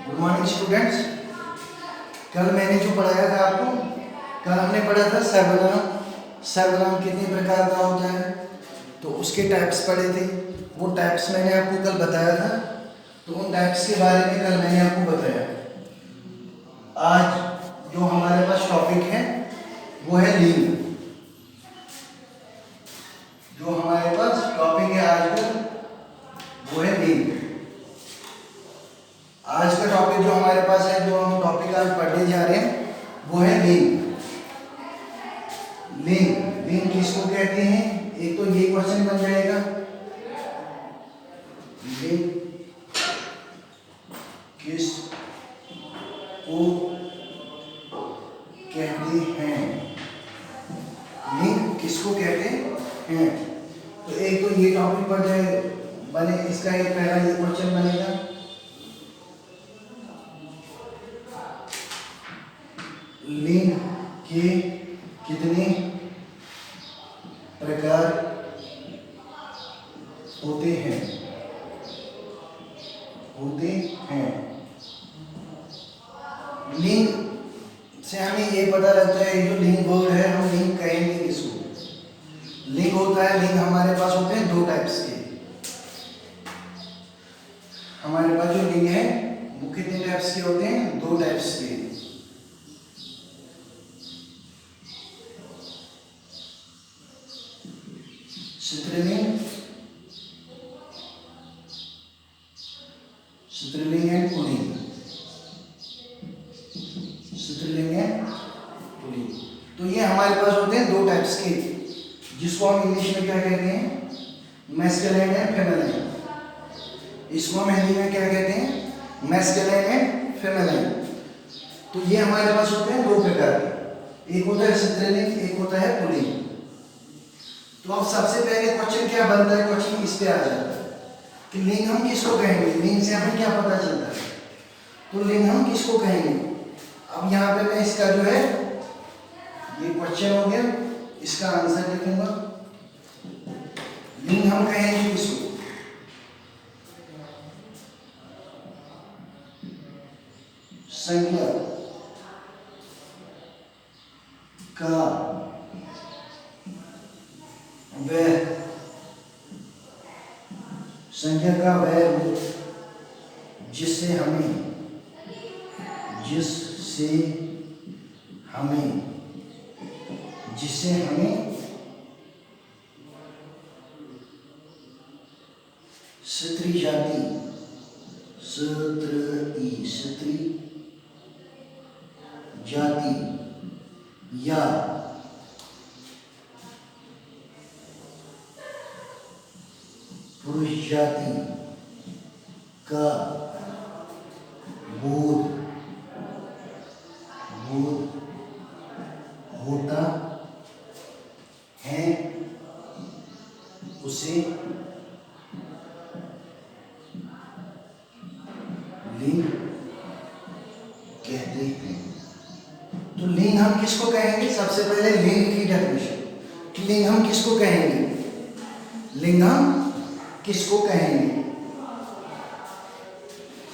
Good morning students. कल मैंने जो पढ़ाया था आपको, कल हमने पढ़ा था सर्वनाम। सर्वनाम कितने प्रकार का होता है, तो उसके टाइप्स पढ़े थे। वो टाइप्स मैंने आपको कल बताया था, तो उन टाइप्स के बारे में कल मैंने आपको बताया। आज जो हमारे पास टॉपिक है वो है लिंग। जो हमारे पास टॉपिक है आज का वो है लिंग। आज का टॉपिक जो हमारे पास है, जो हम टॉपिक आज पढ़ने जा रहे हैं वो है लिंग। लिंग लिंग किसको कहते हैं, एक तो ये क्वेश्चन बन जाएगा, लिंग किसको कहते हैं। लिंग किसको कहते हैं, तो एक तो ये टॉपिक पढ़ जाए बने, इसका एक पहला ये क्वेश्चन बनेगा, लिंग के कितने प्रकार होते हैं। लिंग से हमें ये पता लगता है, जो लिंग वर्ड है हम लिंग कहेंगे किसको। लिंग होता है, लिंग हमारे पास होते हैं दो टाइप्स के। हमारे पास जो लिंग है वो कितने टाइप्स के होते हैं, दो टाइप्स के। स्त्रीलिंग, स्त्रीलिंग एंड पुल्लिंग। स्त्रीलिंग एंड पुल्लिंग, तो ये हमारे पास होते हैं दो टाइप्स के, जिसको हम इंग्लिश में क्या कहते हैं, मैस्कुलिन एंड फेमिनिन। इसको हम हिंदी में क्या कहते हैं, मैस्कुलिन एंड फेमिनिन। तो ये हमारे पास होते हैं दो प्रकार के, एक होता है स्त्रीलिंग, एक होता है पुल्लिंग। तो अब सबसे पहले क्वेश्चन क्या बनता है, क्वेश्चन इस पे आ जाता है कि लिंग हम किसको कहेंगे। लिंग से हमें क्या पता चलता है, तो लिंग हम किसको कहेंगे। अब यहाँ पे मैं इसका जो है ये क्वेश्चन हो गया, इसका आंसर लिखूंगा। लिंग हम कहेंगे किसको, संज्ञा का वह, संज्ञा का वह रूप जिससे हमें स्त्री जाति या पुरुष जाति का बोध होता है, उसे लिंग कहते हैं। तो लिंग हम किसको कहेंगे, सबसे पहले लिंग की डेफिनेशन। लिंग हम किसको कहेंगे, लिंग हम किसको कहेंगे,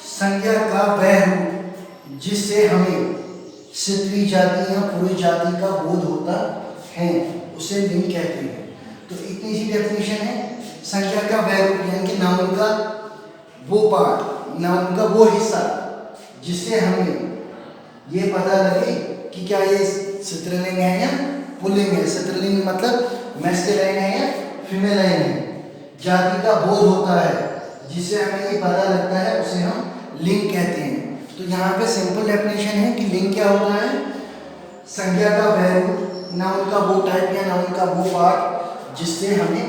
संज्ञा का वह रूप जिससे हमें स्त्री जाति या पुरुष जाति का बोध होता है, उसे लिंग कहते हैं। तो इतनी सी डेफिनेशन है। संज्ञा का वह रूप यानी कि नाउन का वो पार्ट, नाउन का वो हिस्सा जिससे हमें ये पता लगे कि क्या ये स्त्रीलिंग है या पुल्लिंग है। स्त्रीलिंग मतलब मैस्कुलिन है या फीमेलाइन है। जाति का बोध होता है जिससे हमें ये पता लगता है, उसे हम लिंग कहते हैं। तो यहाँ पे सिंपल डेफिनेशन है कि लिंग क्या होता है, संज्ञा का वह रूप, नाउन का वो टाइप या नाउन का वो पार्ट जिससे हमें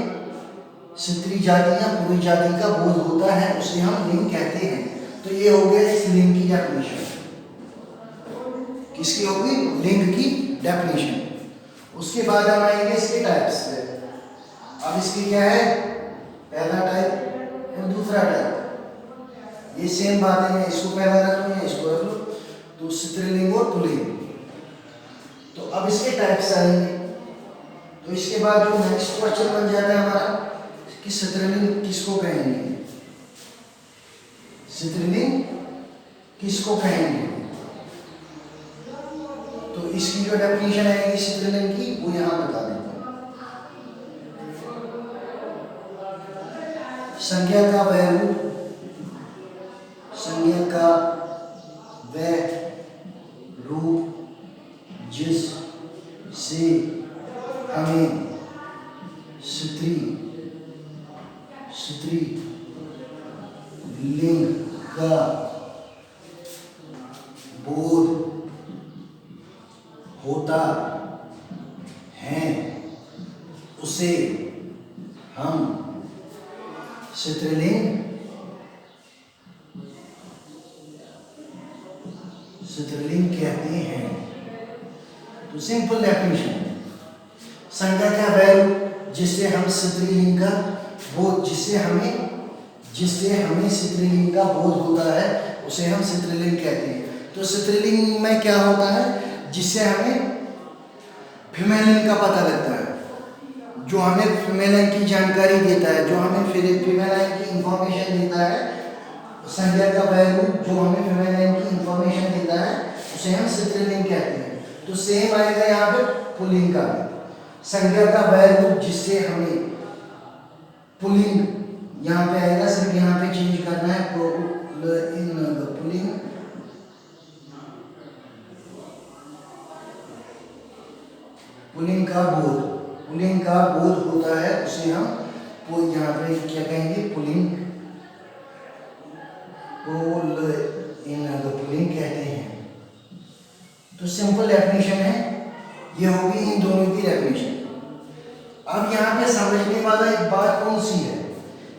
स्त्री जाति या पुरुष जाति का बोध होता है, उसे हम लिंग कहते हैं। तो ये हो गया इस लिंग की डेफिनेशन। किसकी होगी, लिंग की डेफिनेशन। उसके बाद हम आएंगे इसके टाइप्स पे। अब इसकी क्या है, पहला टाइप और दूसरा टाइप। ये सेम बात है, इसको पहला रख लो या इसको रख लो, तो स्त्रीलिंग और पुल्लिंग। तो अब इसके टाइप्स आएंगे। तो इसके बाद जो नेक्स्ट क्वेश्चन बन जाता है हमारा कि स्त्रीलिंग किसको कहेंगे। स्त्रीलिंग किसको कहेंगे? तो इसकी जो डेफिनेशन आएगी स्त्रीलिंग की वो यहाँ बता देता हूँ। संज्ञा का वह रूप, संज्ञा का वह रूप जिससे हमें स्त्रीलिंग का बोध होता है उसे हम स्त्रीलिंग कहते हैं। तो सिंपल डेफिनेशन, संज्ञा का वह रूप जिससे हम स्त्रीलिंग का बोध, जिससे हमें स्त्रीलिंग का बोध होता है उसे हम स्त्रीलिंग कहते हैं। तो स्त्रीलिंग में क्या होता है? जिससे हमें फीमेल का पता लगता है, जो हमें फीमेल की जानकारी देता है, जो हमें फीमेल की इंफॉर्मेशन देता है। संज्ञा का वह रूप जो हमें फीमेल की इंफॉर्मेशन देता है उसे हम स्त्रीलिंग कहते हैं। तो सेम आएगा यहाँ पे पुल्लिंग का भी। संज्ञा का वह रूप जिससे हमें, पुल्लिंग यहाँ पे आएगा, सिर्फ यहाँ पे चेंज करना है पुल्लिंग। पुल्लिंग का बोध होता है उसे हम यहाँ पे क्या कहेंगे? पुल्लिंग कहते हैं। तो सिंपल डेफिनेशन है, ये होगी इन दोनों की डेफिनेशन। अब यहाँ पे समझने वाला एक बात कौन सी है?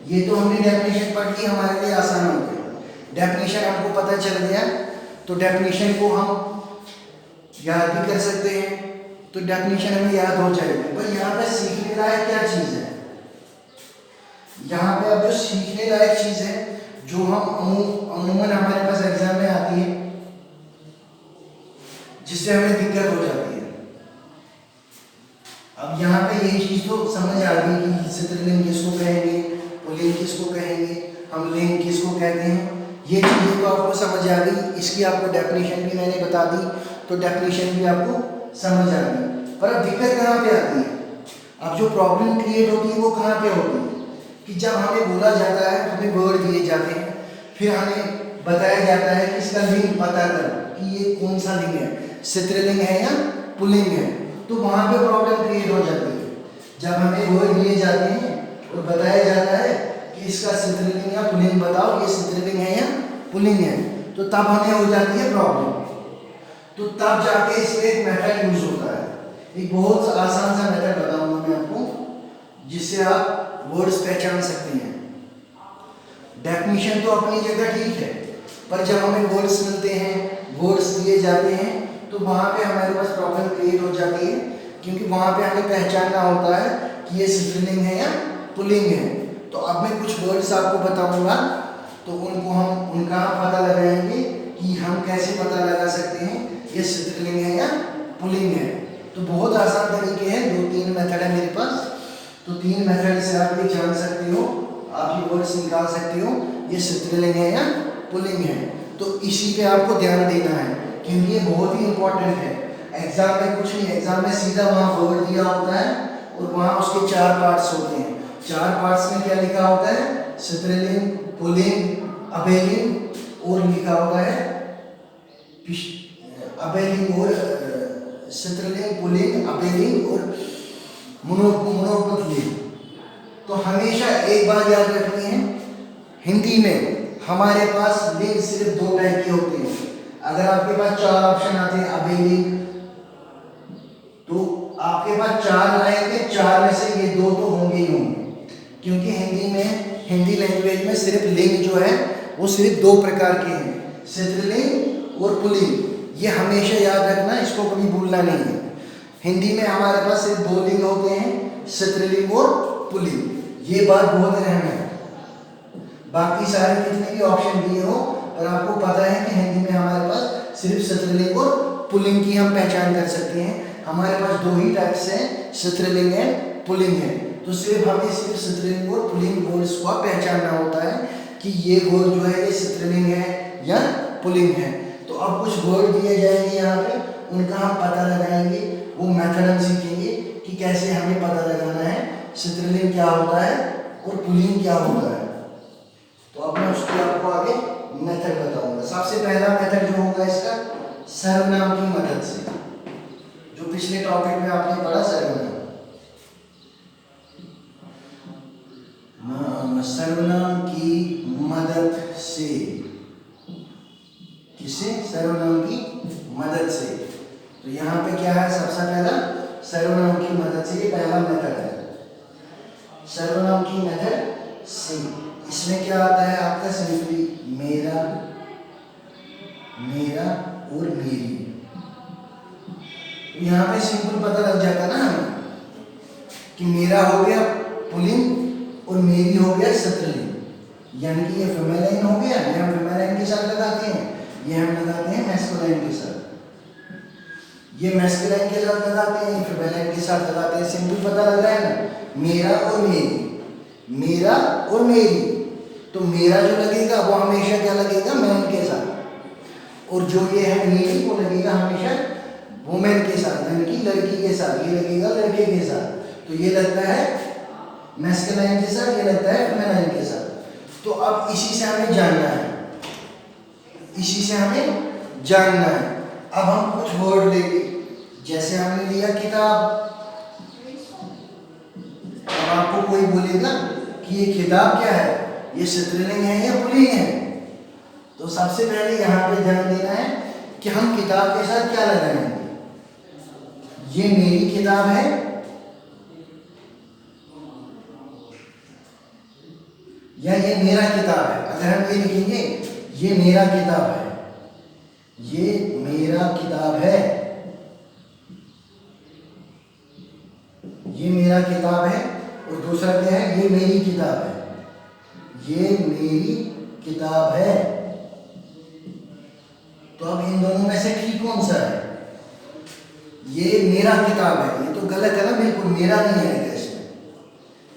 ये तो हमने डेफिनेशन पढ़ ली, हमारे लिए आसान हो गया। डेफिनेशन हमको पता चल गया तो डेफिनेशन को हम याद भी कर सकते हैं, तो डेफिनेशन हमें याद हो जाएगी। पर यहाँ पे सीखने लायक क्या चीज़ है? यहाँ पे अब जो सीखने लायक चीज़ है, जो हम अमूमन हमारे पास एग्जाम में आती है, जिससे हमें दिक्कत हो जाती है। अब यहाँ पे यही चीज़ तो समझ आ गई कि स्त्रीलिंग किसको कहेंगे, पुल्लिंग किसको कहेंगे, हम लिंग किसको कहते हैं। ये चीज़ें तो आपको समझ आ गई। इसकी आपको डेफिनेशन भी मैंने बता दी, तो डेफिनेशन भी आपको समझ आ गई। पर अब दिक्कत कहाँ पे आती है? अब जो प्रॉब्लम क्रिएट होती है वो कहाँ पे होती है? कि जब हमें बोला जाता है, हमें वर्ड दिए जाते हैं, फिर हमें बताया जाता है कि इसका लिंग पता कर कि ये कौन सा लिंग है, स्त्रीलिंग है या पुल्लिंग है। तो वहाँ पे प्रॉब्लम क्रिएट हो जाती है। जब हमें वर्ड दिए जाते हैं और बताया जाता है कि इसका स्त्रीलिंग या पुल्लिंग बताओ, ये स्त्रीलिंग है या पुल्लिंग है, तो तब हमें हो जाती है प्रॉब्लम। तो तब जाके इसमें एक मेथड यूज होता है। एक बहुत आसान सा मेथड बताऊंगा मैं आपको, जिससे आप वर्ड्स पहचान सकते हैं। डेफिनेशन तो अपनी जगह ठीक है, पर जब हमें वर्ड्स मिलते हैं, वर्ड्स दिए जाते हैं, तो वहाँ पे हमारे पास प्रॉब्लम क्रिएट हो जाती है, क्योंकि वहाँ पे हमें पहचानना होता है कि ये स्त्रीलिंग है या पुल्लिंग है। तो अब मैं कुछ वर्ड्स आपको बताऊंगा, तो उनका हम पता लगाएंगे कि हम कैसे पता लगा सकते हैं ये स्त्रीलिंग है या पुल्लिंग है। तो बहुत आसान तरीके हैं, 2-3 मेथड है मेरे पास। तो 3 मेथड से आप ये जान सकते हो, आप ये वर्ड्स निकाल सकते हो ये स्त्रीलिंग है या पुल्लिंग है। तो इसी पे आपको ध्यान देना है, क्योंकि ये बहुत ही इंपॉर्टेंट है। एग्जाम में कुछ नहीं, एग्जाम में सीधा वहाँ वर्ड दिया होता है और वहाँ उसके 4 पार्ट्स होते हैं। 4 पार्ट्स में क्या लिखा होता है? स्त्रीलिंग, पुल्लिंग, अभयलिंग और लिखा होता है अभयलिंग और स्त्रीलिंग, पुल्लिंग, अभयलिंग और मोनोपद लिंग। तो हमेशा एक बात याद रखनी है, हिंदी में हमारे पास लिंग सिर्फ 2 टाइप के होते हैं। अगर आपके पास 4 ऑप्शन आते हैं अभयलिंग, तो आपके पास 4 आएंगे, 4 में से ये 2 तो होंगे ही होंगे, क्योंकि हिंदी लैंग्वेज में सिर्फ लिंग जो है वो सिर्फ 2 प्रकार के हैं, स्त्रीलिंग और पुल्लिंग। ये हमेशा याद रखना, इसको कभी भूलना नहीं है। हिंदी में हमारे पास सिर्फ 2 लिंग होते हैं, स्त्रीलिंग और पुल्लिंग। ये बात बहुत अहम है। बाकी सारे जितने भी ऑप्शन दिए हो, पर आपको पता है कि हिंदी में हमारे पास सिर्फ स्त्रीलिंग और पुल्लिंग की हम पहचान कर सकते हैं। हमारे पास 2 ही टाइप्स हैं, स्त्रीलिंग है, पुल्लिंग है। तो हमें सिर्फ स्त्रीलिंग और पुल्लिंग वर्ड्स को पहचानना होता है कि ये वर्ड जो है ये स्त्रीलिंग है या पुलिंग है। तो अब कुछ वर्ड दिए जाएंगे यहाँ पे, उनका हम पता लगाएंगे, वो मेथड हम सीखेंगे कि कैसे हमें पता लगाना है स्त्रीलिंग क्या होता है और पुल्लिंग क्या होता है। तो अब मैं उसको आपको आगे मेथड बताऊंगा। सबसे पहला मेथड जो होगा इसका सर्वनाम की मदद से, जो पिछले टॉपिक में आपने पढ़ा सर्वनाम। सर्वनाम की मदद से, किससे? सर्वनाम की मदद से। तो यहाँ पे क्या है? सबसे पहला सर्वनाम की मदद से, ये पहला मेथड है सर्वनाम की मेथड से। इसमें क्या आता है आपका? सिंपली मेरा, मेरा और मेरी। यहाँ पे सिंपल पता लग जाता ना हमें कि मेरा हो गया पुल्लिंग और मेरी हो गया स्त्रीलिंग, यानी कि ये फेमिनाइन हो गया, ये हम फेमिनाइन के साथ लगाते हैं, ये हम लगाते हैं मैस्कुलाइन के साथ, ये मैस्कुलाइन के साथ लगाते हैं, फेमिनाइन के साथ लगाते हैं। सिंपल पता लग रहा है ना, मेरा और मेरी, मेरा और मेरी। तो मेरा जो लगेगा वो हमेशा क्या लगेगा? मैन के साथ, और जो ये है मेरी वो लगेगा हमेशा वुमेन के साथ, यानी कि लड़की के साथ, ये लगेगा लड़के के साथ। तो ये लगता है मैस्कुलाइन के साथ, ये लगता है फेमिनाइन के साथ। तो अब इसी से हमें जानना है, इसी से हमें जानना है। अब हम कुछ वर्ड लेंगे, जैसे हमने लिया किताब। अब आपको कोई बोलेगा कि ये किताब क्या है, ये स्त्रीलिंग है या पुल्लिंग है? तो सबसे पहले यहाँ पे ध्यान देना है कि हम किताब के साथ क्या लगाएंगे। ये मेरी किताब है या ये मेरा किताब है? अगर हम ये लिखेंगे ये मेरा किताब है, ये मेरा किताब है, ये मेरा किताब है, और दूसरा क्या है? ये मेरी किताब है, ये मेरी किताब है। तो अब इन दोनों में से ठीक कौन सा है? ये मेरा किताब है, ये तो गलत है ना, बिल्कुल मेरा नहीं आएगा इसमें।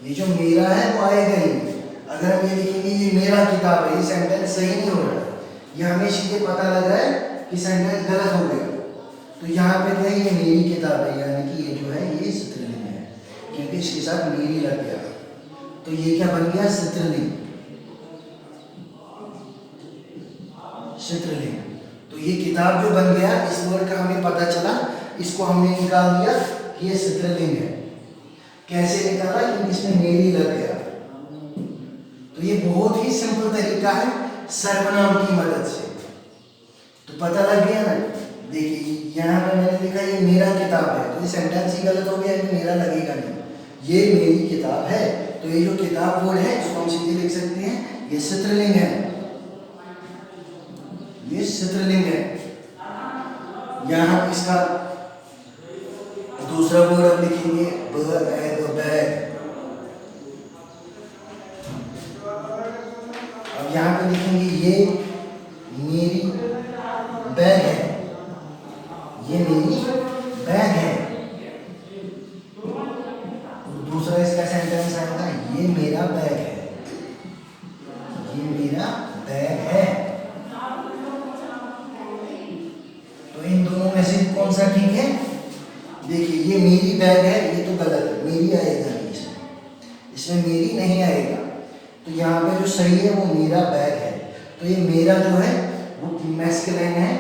ये जो मेरा है वो आएगा ही नहीं। अगर हम ये लिखेंगे ये मेरा किताब है, ये सेंटेंस सही नहीं हो रहा है, ये हमें सीधे पता लग रहा है कि सेंटेंस गलत हो गया। तो यहाँ पे क्या है? ये मेरी किताब है, यानी कि ये जो है ये स्त्रीलिंग है, क्योंकि इसके साथ मेरी लग गया। तो ये क्या बन गया? स्त्रीलिंग, स्त्रीलिंग। तो ये किताब जो बन गया, इस वर्ड का हमें पता चला, इसको हमने निकाल दिया कि ये स्त्रीलिंग है। कैसे निकाला? क्योंकि इसमें मेरी लग गया। तो ये बहुत ही सिंपल तरीका है सर्वनाम की मदद से। तो पता लग गया ना? देखिए यहाँ पे मैंने लिखा ये मेरा किताब है, तो ये सेंटेंस ही गलत हो गया, कि मेरा लगेगा नहीं, ये मेरी किताब है। तो ये जो किताब वर्ड है इसको हम सीधे लिख सकते हैं ये स्त्रीलिंग है, ये स्त्रीलिंग है। यहाँ इसका दूसरा वर्ड अब लिखेंगे बैग। अब यहाँ पे लिखेंगे ये मेरी बैग है, ये मेरी बैग है। और दूसरा इसका सेंटेंस आएगा ये मेरा बैग है, ये मेरा बैग है। तो इन दोनों में से कौन सा ठीक है? देखिए ये मेरी बैग है, ये तो गलत है, मेरी आएगा नहीं इसमें, इसमें मेरी नहीं आएगा। तो यहाँ पे जो सही है वो मेरा बैग है। तो ये मेरा जो है वो मैस्कुलाइन है,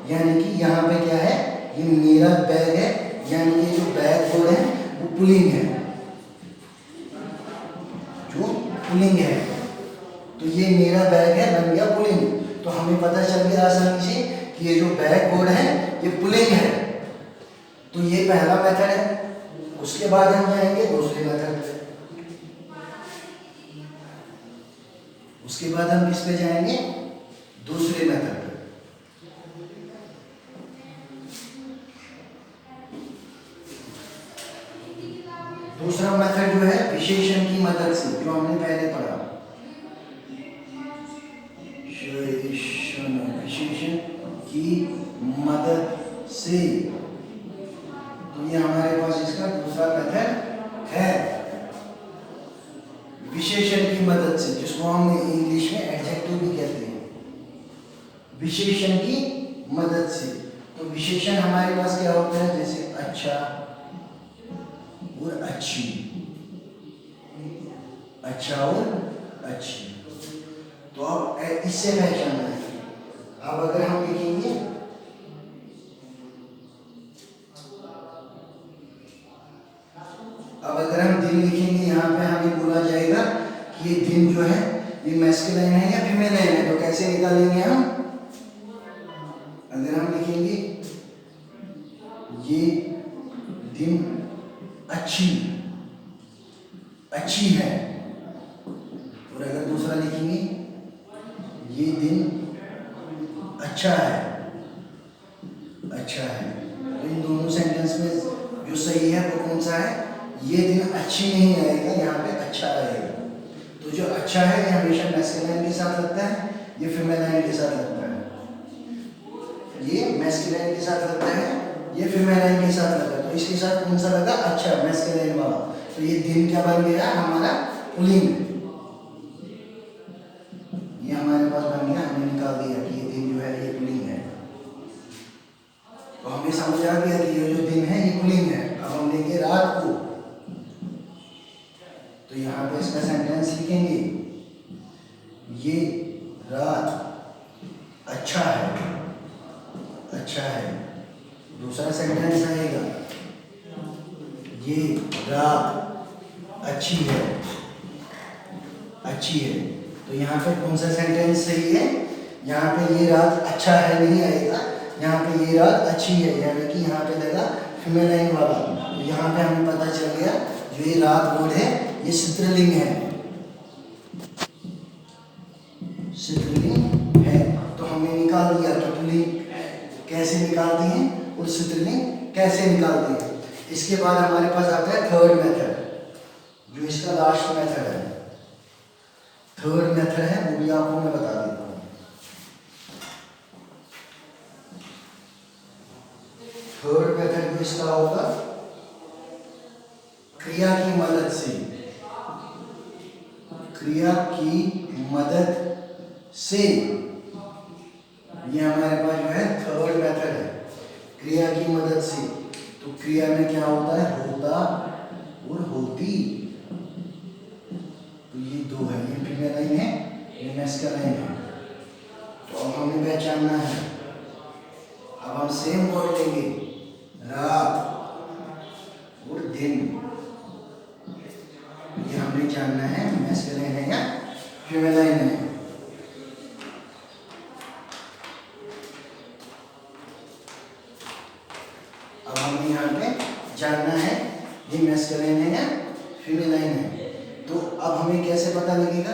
यानी कि यहाँ पे क्या है? ये मेरा बैग है, यानी कि जो बैग वर्ड है वो पुल्लिंग है, जो पुल्लिंग है। तो ये मेरा बैग है बन गया पुल्लिंग। तो हमें पता चल गया आसानी से कि ये जो बैग वर्ड है ये पुल्लिंग है। तो ये पहला मेथड है। उसके बाद हम जाएंगे दूसरे मेथड पे। उसके बाद हम किस पे जाएंगे? दूसरे मेथड पे। दूसरा मेथड जो है विशेषण की मदद से, जो हमने पहले पढ़ा, विशेषण की मदद से। तो ये हमारे पास इसका दूसरा मेथड है, विशेषण की मदद से, जिसको हम इंग्लिश में एडजेक्टिव भी कहते हैं। विशेषण की मदद से। तो विशेषण हमारे पास क्या होता है, जैसे अच्छा और अच्छी, अच्छा और अच्छी। तो अब इससे पहचानना है। अब अगर हम लिखेंगे दिन लिखेंगे, यहाँ पे हमें बोला जाएगा कि ये दिन जो है ये मैस्कुलाइन है या फीमेलाइन है। तो कैसे निकालेंगे हम? अगर हम लिखेंगे ये दिन अच्छी है, और अगर दूसरा लिखेंगे ये दिन अच्छा है, तो इन दोनों सेंटेंस में जो सही है वो कौन सा है? ये दिन अच्छी नहीं आएगा, यहाँ पे अच्छा आएगा। तो जो अच्छा है ये हमेशा मैस्कुलाइन के साथ लगता है, ये फीमेलाइन के साथ लगता है। ये मैस्कुलाइन के साथ लगता है, ये फीमेलाइन के साथ लगता है। तो इसके साथ कौन सा लगा? अच्छा, मैस्कुलाइन वाला। तो ये दिन क्या बन गया? हमारा पुल्लिंग। ये हमारे पास बन गया, हमने निकाल दिया कि ये दिन जो है ये पुल्लिंग है। तो हमें समझ आ गया कि ये जो दिन है ये पुल्लिंग है। अब हम लेंगे रात को। तो यहाँ पे इसका सेंटेंस लिखेंगे ये रात अच्छा है। दूसरा सेंटेंस आएगा ये रात अच्छी है। तो यहाँ पे कौन सा सेंटेंस सही है? यहाँ पे ये रात अच्छा है नहीं आएगा, यहाँ पे ये रात अच्छी है, यानी कि यहाँ पे लगा फीमेलाइन वाला। तो यहाँ पे हमें पता चल गया जो ये रात वर्ड है ये स्त्रीलिंग है, तो हमने निकाल दिया कि पुल्लिंग कैसे निकालती हैं और स्त्रीलिंग कैसे निकालती हैं। इसके बाद हमारे पास आता है थर्ड मेथड, जो इसका लास्ट मेथड है। थर्ड मेथड है वो भी आपको मैं बता देता हूँ। थर्ड मेथड जो इसका होगा क्रिया की मदद से, ये हमारे पास जो है थर्ड मेथड है, क्रिया की मदद से। तो क्रिया में क्या होता है? होता और होती। तो ये दो है, ये फीमेलाइन है, ये मैस्कुलाइन है। तो अब हमें पहचानना है। अब हम सेम वर्ड लेंगे, रात और दिन। ये हमें जानना है मैस्कुलाइन है या फीमेलाइन है। अब हमें यहाँ पे जानना है ये मैस्कुलाइन है या फीमेलाइन है। तो अब हमें कैसे पता लगेगा?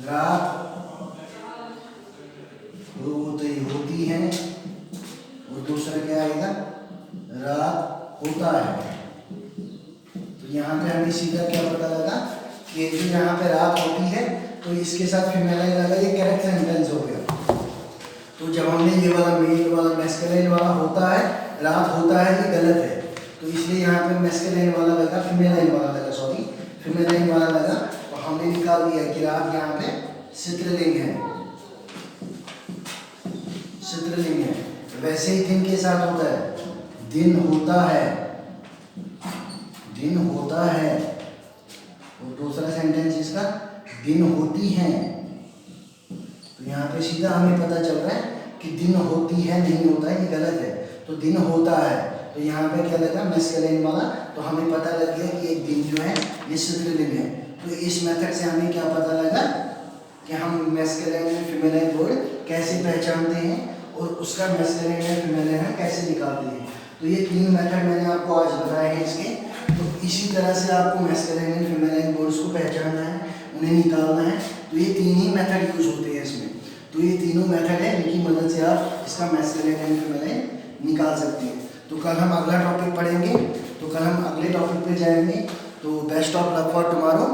रात होती है, और दूसरा क्या आएगा? रात होता है। तो यहाँ पे हमें सीधा क्या पता लगा कि जो यहाँ पे रात होती है तो इसके साथ फीमेलाइन लगा, ये करेक्ट सेंटेंस हो गया। तो जब हमने ये वाला मेल वाला मैस्कुलाइन वाला होता है, रात होता है, ये गलत है। तो इसलिए यहाँ पे मैस्कुलाइन वाला लगा, फीमेलाइन वाला लगा, फीमेलाइन वाला लगा। तो हमने निकाल दिया कि रात यहाँ पे स्त्रीलिंग है। वैसे ही दिन के साथ होता है, दिन होता है, और दूसरा सेंटेंस इसका दिन होती हैं। तो यहाँ पे सीधा हमें पता चल रहा है कि दिन होती है नहीं होता है, ये गलत है। तो दिन होता है, तो यहाँ पे क्या लगा? मैस्कुलाइन वाला। तो हमें पता लग गया कि एक दिन जो है ये स्त्रीलिंग है। तो इस मेथड से हमें क्या पता लगा कि हम मैस्कुलाइन और फीमेलाइन वर्ड कैसे पहचानते हैं और उसका मैस्कुलाइन और फीमेलाइन कैसे निकालते हैं। तो ये तीन मेथड मैंने आपको आज बताए हैं इसके। तो इसी तरह से आपको मैस्कुलाइन और फीमेलाइन वर्ड्स को पहचानना है, उन्हें निकालना है। तो ये तीन ही मेथड यूज होते हैं इसमें। तो ये तीनों मेथड है जिनकी मदद से आप इसका मैस्कुलाइन और फीमेलाइन निकाल सकते हैं। तो कल हम अगला टॉपिक पढ़ेंगे, तो कल हम अगले टॉपिक पे जाएंगे। तो best of luck for tomorrow.